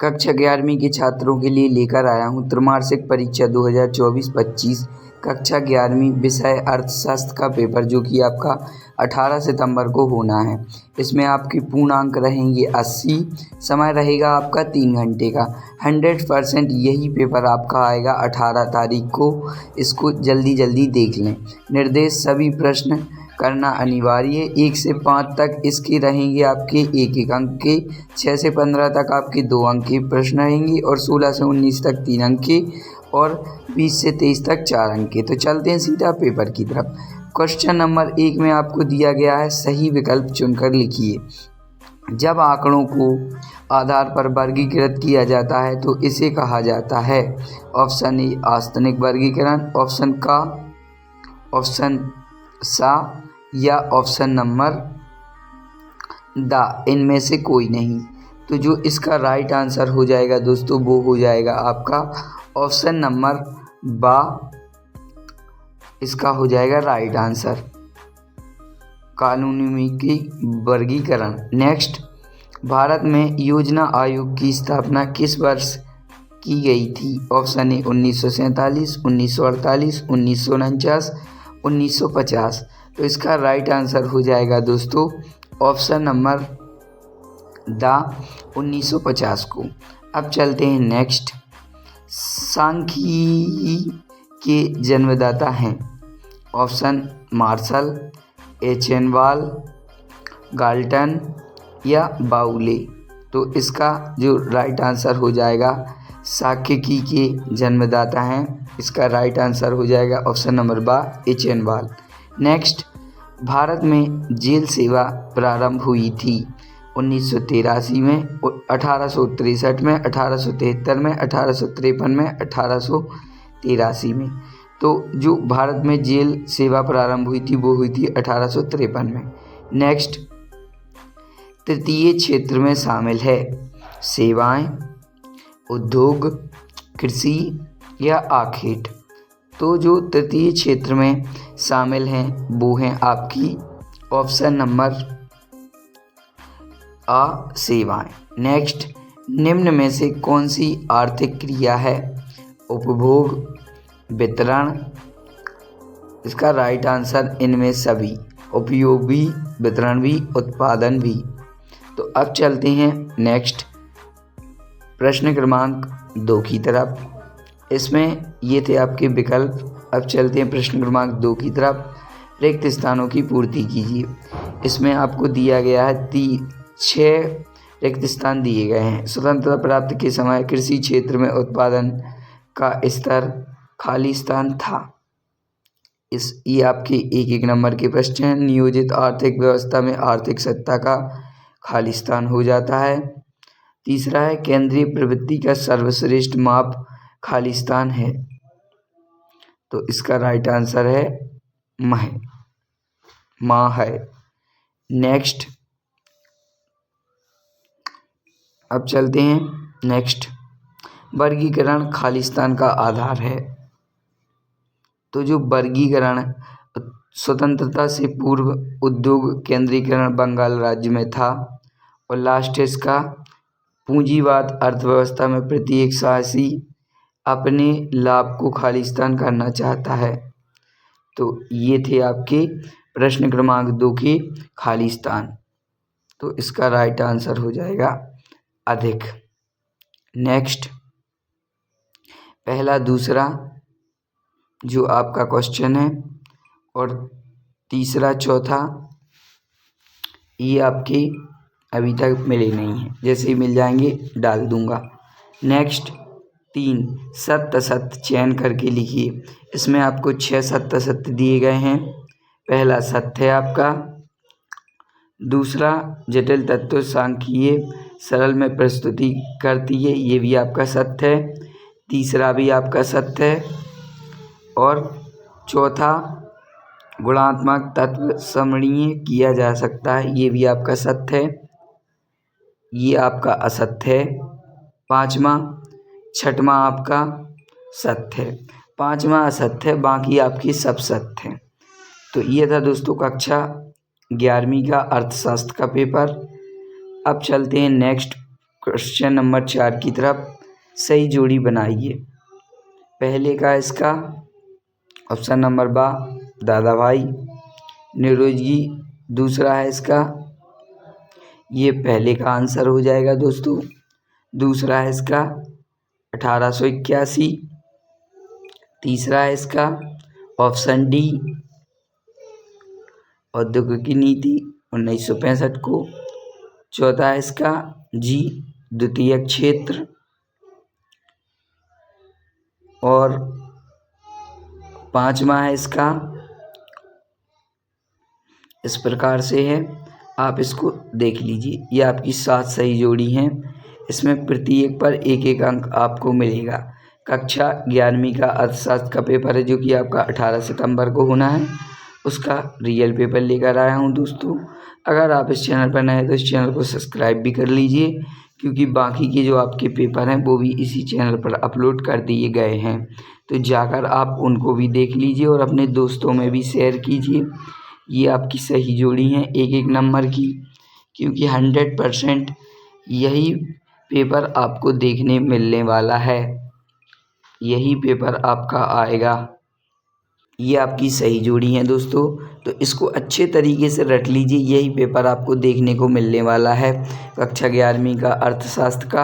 कक्षा 11वीं के छात्रों के लिए लेकर आया हूँ त्रैमासिक परीक्षा 2024-25 कक्षा 11वीं विषय अर्थशास्त्र का पेपर, जो कि आपका 18 सितंबर को होना है। इसमें आपके पूर्णांक रहेंगे 80, समय रहेगा आपका 3 घंटे का। 100% यही पेपर आपका आएगा 18 तारीख को। इसको जल्दी देख लें। निर्देश सभी प्रश्न करना अनिवार्य है। 1 से 5 तक इसके रहेंगे आपके 1 अंक के, 6 से 15 तक आपके 2 अंक के प्रश्न रहेंगे और 16 से 19 तक 3 अंक के और 20 से 23 तक 4 अंक के। तो चलते हैं सीधा पेपर की तरफ। क्वेश्चन नंबर 1 में आपको दिया गया है, सही विकल्प चुनकर लिखिए। जब आंकड़ों को आधार पर वर्गीकृत किया जाता है तो इसे कहा जाता है। ऑप्शन ए आस्थनिक वर्गीकरण, ऑप्शन सा या ऑप्शन नंबर द, इनमें से कोई नहीं। तो जो इसका राइट आंसर हो जाएगा दोस्तों, वो हो जाएगा आपका ऑप्शन नंबर बा, इसका हो जाएगा राइट आंसर, कानूनी वर्गीकरण। नेक्स्ट, भारत में योजना आयोग की स्थापना किस वर्ष की गई थी? Option A 1947, 1948, 1949, 1950। तो इसका राइट आंसर हो जाएगा दोस्तों ऑप्शन नंबर द, 1950 को। अब चलते हैं नेक्स्ट। सांख्यिकी के जन्मदाता हैं? ऑप्शन मार्शल, एचेनवाल, गाल्टन या बाउले। तो इसका जो राइट आंसर हो जाएगा, सांख्यिकी के जन्मदाता हैं, इसका राइट आंसर हो जाएगा ऑप्शन नंबर बा, एचेनवाल। नेक्स्ट, भारत में जेल सेवा प्रारंभ हुई थी 1983 में, 1863 में, 1873 में, 1853 में, 1883 में। तो जो भारत में जेल सेवा प्रारंभ हुई थी वो हुई थी 1853 में। नेक्स्ट, तृतीय क्षेत्र में शामिल है? सेवाएं, उद्योग, कृषि या आखेट। तो जो तृतीय क्षेत्र में शामिल हैं वो हैं आपकी ऑप्शन नंबर आ, सेवाएं। नेक्स्ट, निम्न में से कौन सी आर्थिक क्रिया है? उपभोग, वितरण। इसका राइट आंसर इनमें सभी, उपयोग भी, वितरण भी, उत्पादन भी। तो अब चलते हैं नेक्स्ट प्रश्न क्रमांक 2 की तरफ। इसमें ये थे आपके विकल्प। अब चलते हैं प्रश्न क्रमांक 2 की तरफ। रिक्त स्थानों की पूर्ति कीजिए। इसमें आपको दिया गया है 6 रिक्त स्थान दिए गए हैं। स्वतंत्रता प्राप्ति के समय कृषि क्षेत्र में उत्पादन का स्तर खाली स्थान था। ये आपके 1 नंबर के प्रश्न हैं। नियोजित आर्थिक व्यवस्था में आर्थिक सत्ता का खाली स्थान हो जाता है। तीसरा है, केंद्रीय प्रवृत्ति का सर्वश्रेष्ठ माप खाली स्थान है। तो इसका राइट आंसर है माह है। नेक्स्ट, अब चलते हैं नेक्स्ट, वर्गीकरण खाली स्थान का आधार है। तो जो वर्गीकरण स्वतंत्रता से पूर्व उद्योग केंद्रीकरण बंगाल राज्य में था और लास्ट इसका पूंजीवाद अर्थव्यवस्था में प्रत्येक शासी अपने लाभ को खाली स्थान करना चाहता है। तो ये थे आपके प्रश्न क्रमांक 2 के खाली स्थान। तो इसका राइट आंसर हो जाएगा अधिक। नेक्स्ट, पहला दूसरा जो आपका क्वेश्चन है और तीसरा चौथा ये आपके अभी तक मिले नहीं हैं, जैसे ही मिल जाएंगे डाल दूंगा। नेक्स्ट, 3 सत्य असत्य चयन करके लिखिए। इसमें आपको 6 सत्य असत्य दिए गए हैं। पहला सत्य है आपका, दूसरा जटिल तत्व सांख्यिकीय सरल में प्रस्तुति करती है, ये भी आपका सत्य है। तीसरा भी आपका सत्य है और चौथा गुणात्मक तत्व समरणीय किया जा सकता है, ये भी आपका सत्य है, ये आपका असत्य है। छठवां आपका सत्य है, 5वां असत्य है, बाकी आपकी सब सत्य हैं। तो ये था दोस्तों कक्षा 11वीं का अर्थशास्त्र का पेपर। अब चलते हैं नेक्स्ट क्वेश्चन नंबर 4 की तरफ सही जोड़ी बनाइए। पहले का इसका ऑप्शन नंबर बा दादा भाई निरोजी, दूसरा है इसका, ये पहले का आंसर हो जाएगा दोस्तों। दूसरा है इसका 1881, तीसरा है इसका ऑप्शन डी औद्योगिक नीति 1965 को, चौथा है इसका जी द्वितीय क्षेत्र, और पांचवा है इसका, इस प्रकार से है, आप इसको देख लीजिए। ये आपकी 7 सही जोड़ी हैं। इसमें प्रत्येक पर एक एक अंक आपको मिलेगा। कक्षा 11वीं का अर्थशास्त्र का पेपर है जो कि आपका 18 सितंबर को होना है, उसका रियल पेपर लेकर आया हूं दोस्तों। अगर आप इस चैनल पर नए हैं तो इस चैनल को सब्सक्राइब भी कर लीजिए, क्योंकि बाकी के जो आपके पेपर हैं वो भी इसी चैनल पर अपलोड कर दिए गए हैं, तो जाकर आप उनको भी देख लीजिए और अपने दोस्तों में भी शेयर कीजिए। ये आपकी सही जोड़ी हैं एक एक नंबर की, क्योंकि 100% यही पेपर आपको देखने मिलने वाला है, यही पेपर आपका आएगा। ये आपकी सही जोड़ी हैं दोस्तों, तो इसको अच्छे तरीके से रट लीजिए, यही पेपर आपको देखने को मिलने वाला है कक्षा 11वीं का अर्थशास्त्र का।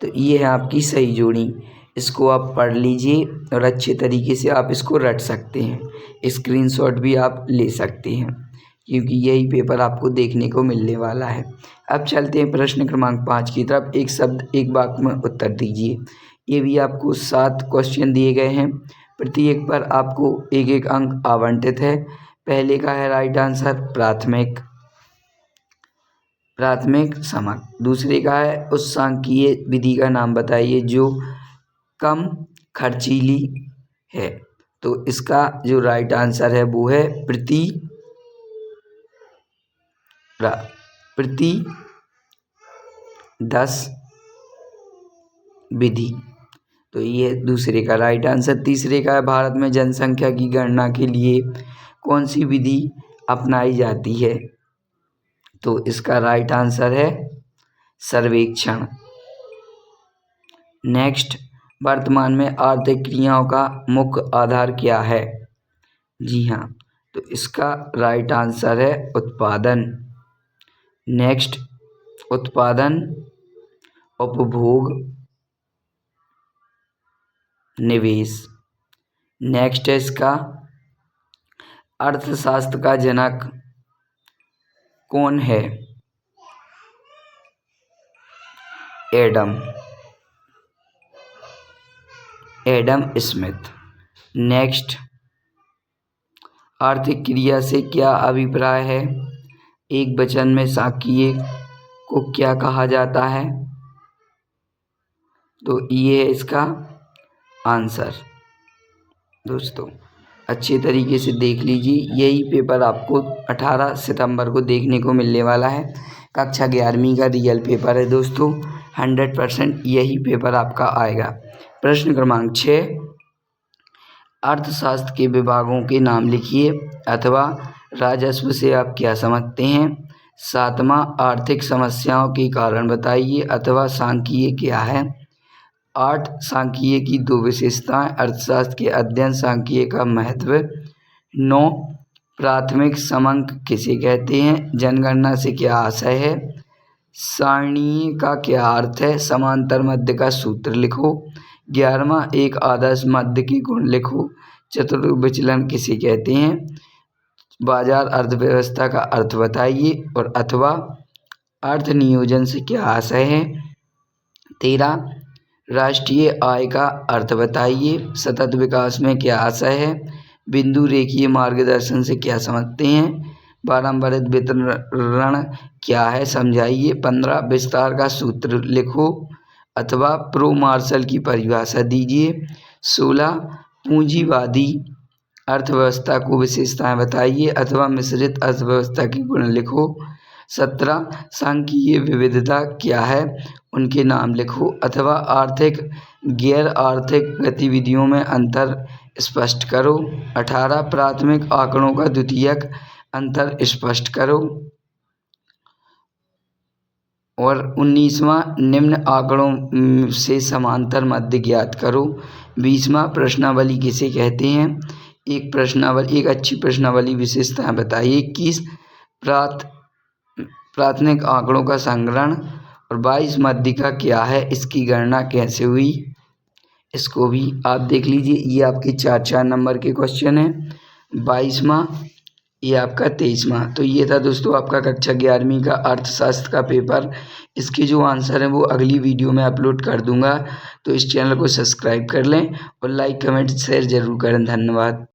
तो ये है आपकी सही जोड़ी, इसको आप पढ़ लीजिए और अच्छे तरीके से आप इसको रट सकते हैं। स्क्रीनशॉट भी आप ले सकते हैं, क्योंकि यही पेपर आपको देखने को मिलने वाला है। अब चलते हैं प्रश्न क्रमांक 5 की तरफ। एक शब्द एक वाक्य में उत्तर दीजिए। ये भी आपको 7 क्वेश्चन दिए गए हैं, प्रत्येक पर आपको एक एक अंक आवंटित है। पहले का है राइट आंसर प्राथमिक समक। दूसरे का है उस सांख्यिकीय विधि का नाम बताइए जो कम खर्चीली है। तो इसका जो राइट आंसर है वो है प्रति 10 विधि। तो ये दूसरे का राइट आंसर। तीसरे का है भारत में जनसंख्या की गणना के लिए कौन सी विधि अपनाई जाती है। तो इसका राइट आंसर है सर्वेक्षण। नेक्स्ट, वर्तमान में आर्थिक क्रियाओं का मुख्य आधार क्या है। जी हाँ, तो इसका राइट आंसर है उत्पादन। नेक्स्ट, उत्पादन, उपभोग, निवेश। नेक्स्ट है इसका अर्थशास्त्र का जनक कौन है। Adam Smith. नेक्स्ट, आर्थिक क्रिया से क्या अभिप्राय है। एक वचन में सांख्यिकीय को क्या कहा जाता है। तो ये है इसका आंसर। दोस्तों अच्छे तरीके से देख लीजिए, यही पेपर आपको 18 सितंबर को देखने को मिलने वाला है। कक्षा 11वीं का रियल पेपर है दोस्तों, 100% यही पेपर आपका आएगा। प्रश्न क्रमांक 6, अर्थशास्त्र के विभागों के नाम लिखिए अथवा राजस्व से आप क्या समझते हैं। 7वां, आर्थिक समस्याओं के कारण बताइए अथवा सांख्यिकीय क्या है। 8, सांख्यिकीय की 2 विशेषताएं, अर्थशास्त्र के अध्ययन सांख्यिकीय का महत्व। 9, प्राथमिक समंक किसे कहते हैं, जनगणना से क्या आशय है। सारणीय का क्या अर्थ है, समांतर मध्य का सूत्र लिखो। 11वां, एक आदर्श मध्य के गुण लिखो। चतुर्भुज विचलन किसे कहते हैं। बाजार अर्थव्यवस्था का अर्थ बताइए और अथवा अर्थ नियोजन से क्या आशय है। 13, राष्ट्रीय आय का अर्थ बताइए। सतत विकास में क्या आशय है। बिंदु रेखीय मार्गदर्शन से क्या समझते हैं। पारंपरिक वितरण क्या है समझाइए। 15, विस्तार का सूत्र लिखो अथवा प्रो मार्शल की परिभाषा दीजिए। 16, पूंजीवादी अर्थव्यवस्था को विशेषताएं बताइए अथवा मिश्रित अर्थव्यवस्था के गुण लिखो। 17, सांख्यिकीय विविधता क्या है, उनके नाम लिखो अथवा आर्थिक गैर आर्थिक गतिविधियों में अंतर स्पष्ट करो। 18, प्राथमिक आंकड़ों का द्वितीयक अंतर स्पष्ट करो। और 19वां निम्न आंकड़ों से समांतर मध्य ज्ञात करो। 20वां प्रश्नावली किसे कहते हैं? एक अच्छी प्रश्नावली विशेषताएं बताइए। 21 प्राथमिक आंकड़ों का संग्रहण। और 22 मध्यिका क्या है, इसकी गणना कैसे हुई, इसको भी आप देख लीजिए। ये आपके 4 नंबर के क्वेश्चन हैं। 22वां ये आपका 23वां। तो ये था दोस्तों आपका कक्षा 11वीं का अर्थशास्त्र का पेपर। इसके जो आंसर हैं वो अगली वीडियो में अपलोड कर दूंगा, तो इस चैनल को सब्सक्राइब कर लें और लाइक कमेंट शेयर जरूर करें। धन्यवाद।